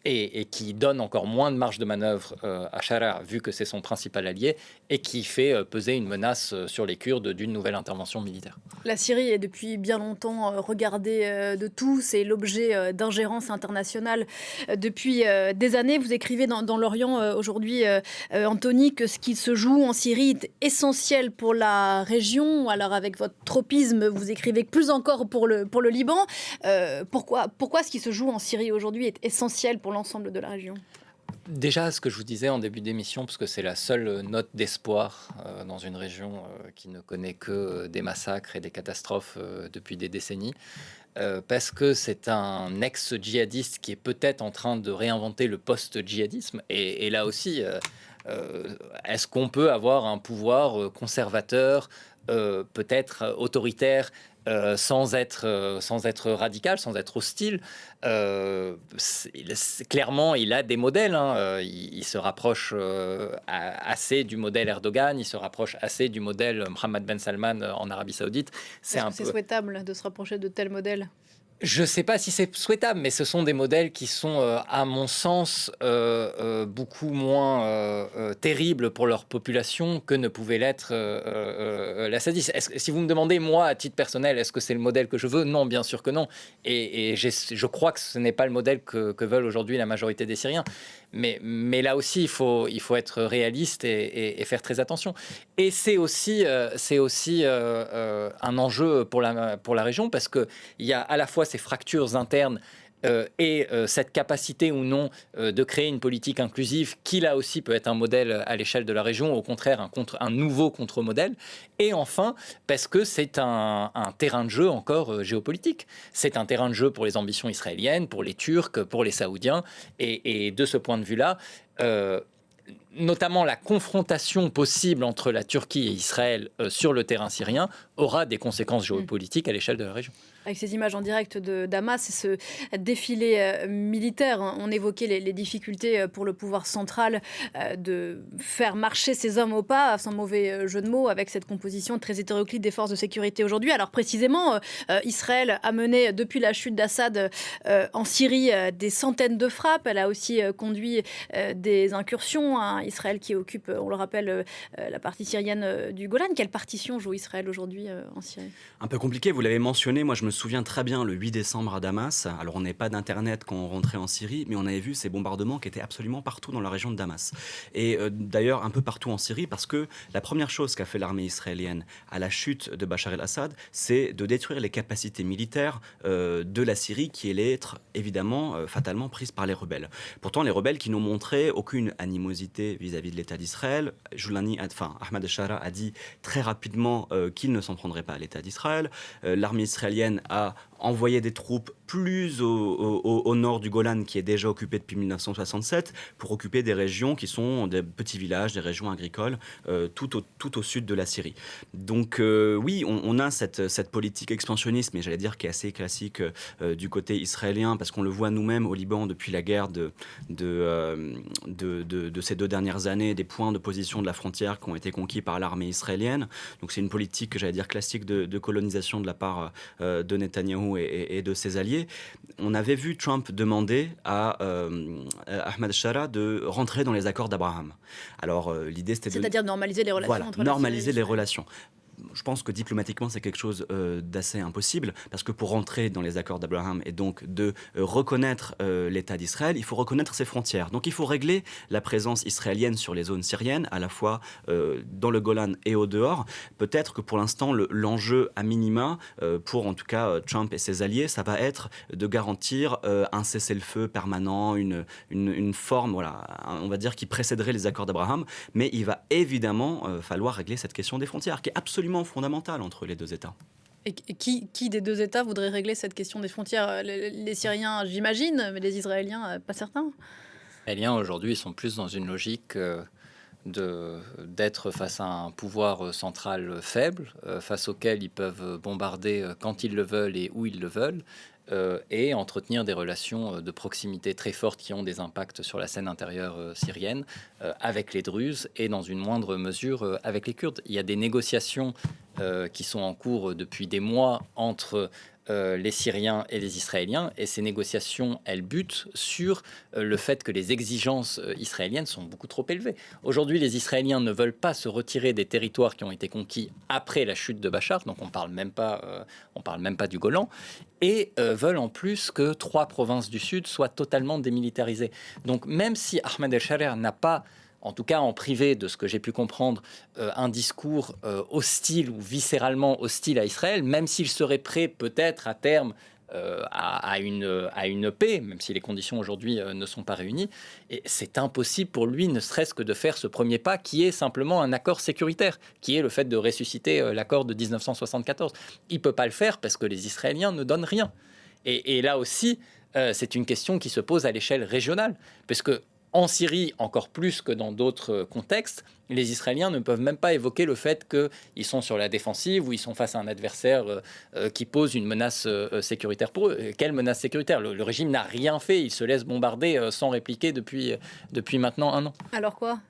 Et qui donne encore moins de marge de manœuvre à Shara, vu que c'est son principal allié, et qui fait peser une menace sur les Kurdes d'une nouvelle intervention militaire. La Syrie est depuis bien longtemps regardée de tous, et l'objet d'ingérence internationale depuis des années. Vous écrivez dans l'Orient aujourd'hui, Anthony, que ce qui se joue en Syrie est essentiel pour la région. Alors avec votre tropisme, vous écrivez plus encore pour le Liban. Pourquoi ce qui se joue en Syrie aujourd'hui est essentiel pour l'ensemble de la région? Déjà, ce que je vous disais en début d'émission, parce que c'est la seule note d'espoir dans une région qui ne connaît que des massacres et des catastrophes depuis des décennies, parce que c'est un ex-djihadiste qui est peut-être en train de réinventer le post-djihadisme. Et là aussi, est-ce qu'on peut avoir un pouvoir conservateur, peut-être autoritaire, sans être radical, sans être hostile? Clairement, il a des modèles. Il se rapproche assez du modèle Erdogan, il se rapproche assez du modèle Mohammed Ben Salman en Arabie Saoudite. C'est souhaitable de se rapprocher de tels modèles? Je ne sais pas si c'est souhaitable, mais ce sont des modèles qui sont, à mon sens, beaucoup moins terribles pour leur population que ne pouvait l'être l'Assadis. Si vous me demandez, moi, à titre personnel, est-ce que c'est le modèle que je veux? Non, bien sûr que non. Et je crois que ce n'est pas le modèle que veulent aujourd'hui la majorité des Syriens. Mais là aussi, il faut être réaliste et faire très attention. Et c'est aussi un enjeu pour la région, parce qu'il y a à la fois ces fractures internes et cette capacité ou non de créer une politique inclusive qui là aussi peut être un modèle à l'échelle de la région, au contraire un nouveau contre-modèle. Et enfin, parce que c'est un terrain de jeu encore géopolitique. C'est un terrain de jeu pour les ambitions israéliennes, pour les Turcs, pour les Saoudiens. Et de ce point de vue-là, notamment la confrontation possible entre la Turquie et Israël sur le terrain syrien aura des conséquences géopolitiques à l'échelle de la région. Avec ces images en direct de Damas et ce défilé militaire, on évoquait les difficultés pour le pouvoir central de faire marcher ces hommes au pas, sans mauvais jeu de mots, avec cette composition très hétéroclite des forces de sécurité aujourd'hui. Alors précisément, Israël a mené depuis la chute d'Assad en Syrie des centaines de frappes. Elle a aussi conduit des incursions. Israël qui occupe, on le rappelle, la partie syrienne du Golan. Quelle partition joue Israël aujourd'hui en Syrie? Un peu compliqué, vous l'avez mentionné, moi je me souviens très bien le 8 décembre à Damas. Alors on n'est pas d'internet quand on rentrait en Syrie, mais on avait vu ces bombardements qui étaient absolument partout dans la région de Damas. Et d'ailleurs un peu partout en Syrie, parce que la première chose qu'a fait l'armée israélienne à la chute de Bachar el-Assad, c'est de détruire les capacités militaires de la Syrie qui allaient être évidemment fatalement prises par les rebelles. Pourtant les rebelles qui n'ont montré aucune animosité vis-à-vis de l'État d'Israël. Ahmad al-Shara a dit très rapidement qu'il ne s'en prendrait pas à l'État d'Israël. L'armée israélienne syrienne a envoyé des troupes plus au nord du Golan, qui est déjà occupé depuis 1967, pour occuper des régions qui sont des petits villages, des régions agricoles, tout au sud de la Syrie. Donc oui, on a cette politique expansionniste, mais j'allais dire qui est assez classique du côté israélien, parce qu'on le voit nous-mêmes au Liban depuis la guerre de ces 2 dernières années, des points de position de la frontière qui ont été conquis par l'armée israélienne. Donc c'est une politique, j'allais dire, classique de colonisation de la part de Netanyahou et de ses alliés. On avait vu Trump demander à Ahmed Shara de rentrer dans les accords d'Abraham. Alors l'idée c'était C'est-à-dire normaliser les relations entre normaliser les relations. Je pense que diplomatiquement, c'est quelque chose d'assez impossible, parce que pour rentrer dans les accords d'Abraham et donc de reconnaître l'État d'Israël, il faut reconnaître ses frontières. Donc il faut régler la présence israélienne sur les zones syriennes, à la fois dans le Golan et au dehors. Peut-être que pour l'instant, l'enjeu à minima, pour en tout cas Trump et ses alliés, ça va être de garantir un cessez-le-feu permanent, une forme, voilà, on va dire, qui précéderait les accords d'Abraham. Mais il va évidemment falloir régler cette question des frontières, qui est absolument fondamentale entre les 2 États. Et qui des 2 États voudrait régler cette question des frontières? Les Syriens, j'imagine, mais les Israéliens, pas certains. Les Israéliens, aujourd'hui, sont plus dans une logique d'être face à un pouvoir central faible, face auquel ils peuvent bombarder quand ils le veulent et où ils le veulent, et entretenir des relations de proximité très fortes qui ont des impacts sur la scène intérieure syrienne, avec les Druzes et dans une moindre mesure avec les Kurdes. Il y a des négociations qui sont en cours depuis des mois entre les Syriens et les Israéliens, et ces négociations, elles butent sur le fait que les exigences israéliennes sont beaucoup trop élevées. Aujourd'hui, les Israéliens ne veulent pas se retirer des territoires qui ont été conquis après la chute de Bachar, donc on parle même pas du Golan, et veulent en plus que 3 provinces du Sud soient totalement démilitarisées. Donc même si Ahmed El-Sharer n'a pas, en tout cas en privé, de ce que j'ai pu comprendre, un discours hostile ou viscéralement hostile à Israël, même s'il serait prêt peut-être à terme à une paix, même si les conditions aujourd'hui ne sont pas réunies, et c'est impossible pour lui, ne serait-ce que de faire ce premier pas, qui est simplement un accord sécuritaire, qui est le fait de ressusciter l'accord de 1974. Il ne peut pas le faire parce que les Israéliens ne donnent rien. Et là aussi, c'est une question qui se pose à l'échelle régionale, parce que en Syrie, encore plus que dans d'autres contextes, les Israéliens ne peuvent même pas évoquer le fait qu'ils sont sur la défensive ou ils sont face à un adversaire qui pose une menace sécuritaire pour eux. Quelle menace sécuritaire ? Le régime n'a rien fait, il se laisse bombarder sans répliquer depuis maintenant 1 an. Alors quoi ?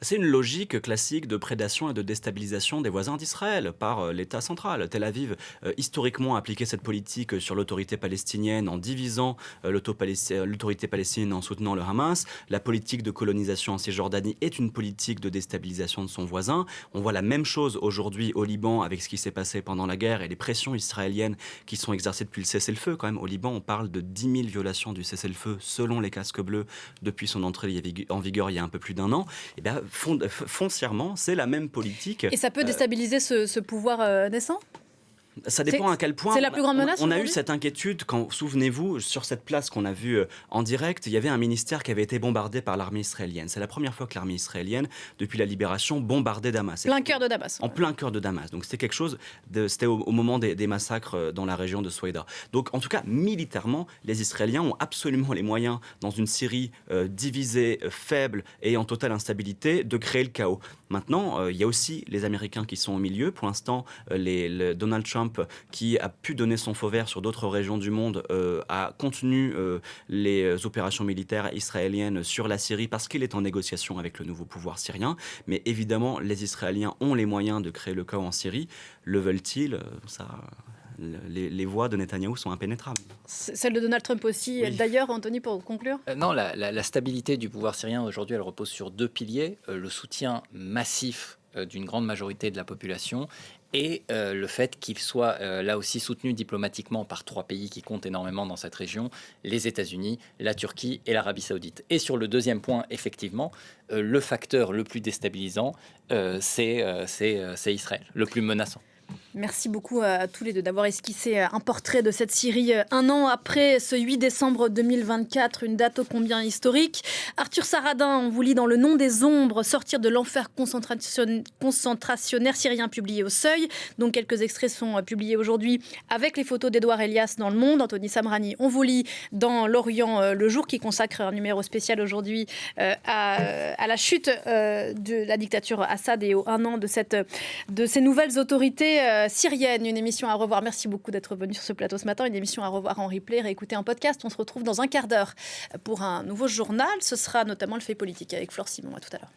C'est une logique classique de prédation et de déstabilisation des voisins d'Israël par l'État central. Tel Aviv, historiquement, a appliqué cette politique sur l'autorité palestinienne en divisant l'autorité palestinienne en soutenant le Hamas. La politique de colonisation en Cisjordanie est une politique de déstabilisation de son voisin. On voit la même chose aujourd'hui au Liban avec ce qui s'est passé pendant la guerre et les pressions israéliennes qui sont exercées depuis le cessez-le-feu. Quand même, au Liban, on parle de 10 000 violations du cessez-le-feu selon les casques bleus depuis son entrée en vigueur il y a un peu plus d'1 an. Et bien, foncièrement, c'est la même politique. Et ça peut déstabiliser ce pouvoir naissant ? Ça dépend à quel point. C'est la plus grande menace. On a eu cette inquiétude quand, souvenez-vous, sur cette place qu'on a vue en direct, il y avait un ministère qui avait été bombardé par l'armée israélienne. C'est la première fois que l'armée israélienne, depuis la libération, bombardait Damas. Plein cœur de Damas. En plein cœur de Damas. Donc c'était quelque chose. C'était au moment des massacres dans la région de Souaïda. Donc en tout cas, militairement, les Israéliens ont absolument les moyens, dans une Syrie divisée, faible et en totale instabilité, de créer le chaos. Maintenant, il y a aussi les Américains qui sont au milieu. Pour l'instant, Donald Trump, qui a pu donner son feu vert sur d'autres régions du monde, a contenu les opérations militaires israéliennes sur la Syrie parce qu'il est en négociation avec le nouveau pouvoir syrien. Mais évidemment, les Israéliens ont les moyens de créer le chaos en Syrie. Le veulent-ils ? Les voies de Netanyahou sont impénétrables. Celle de Donald Trump aussi. Oui. D'ailleurs, Anthony, pour conclure. Non, la stabilité du pouvoir syrien aujourd'hui, elle repose sur 2 piliers. Le soutien massif d'une grande majorité de la population et le fait qu'il soit là aussi soutenu diplomatiquement par 3 pays qui comptent énormément dans cette région, les États-Unis, la Turquie et l'Arabie Saoudite. Et sur le deuxième point, effectivement, le facteur le plus déstabilisant, c'est Israël, le plus menaçant. Merci beaucoup à tous les deux d'avoir esquissé un portrait de cette Syrie un an après ce 8 décembre 2024, une date ô combien historique. Arthur Saradin, on vous lit dans Le Nom des ombres, sortir de l'enfer concentrationnaire syrien publié au Seuil. Donc quelques extraits sont publiés aujourd'hui avec les photos d'Edouard Elias dans Le Monde. Anthony Samrani, on vous lit dans L'Orient le jour, qui consacre un numéro spécial aujourd'hui à la chute de la dictature Assad et au 1 an de ces nouvelles autorités syriennes. Une émission à revoir. Merci beaucoup d'être venu sur ce plateau ce matin. Une émission à revoir en replay, réécouter en podcast. On se retrouve dans un quart d'heure pour un nouveau journal. Ce sera notamment le fait politique avec Flore Simon. À tout à l'heure.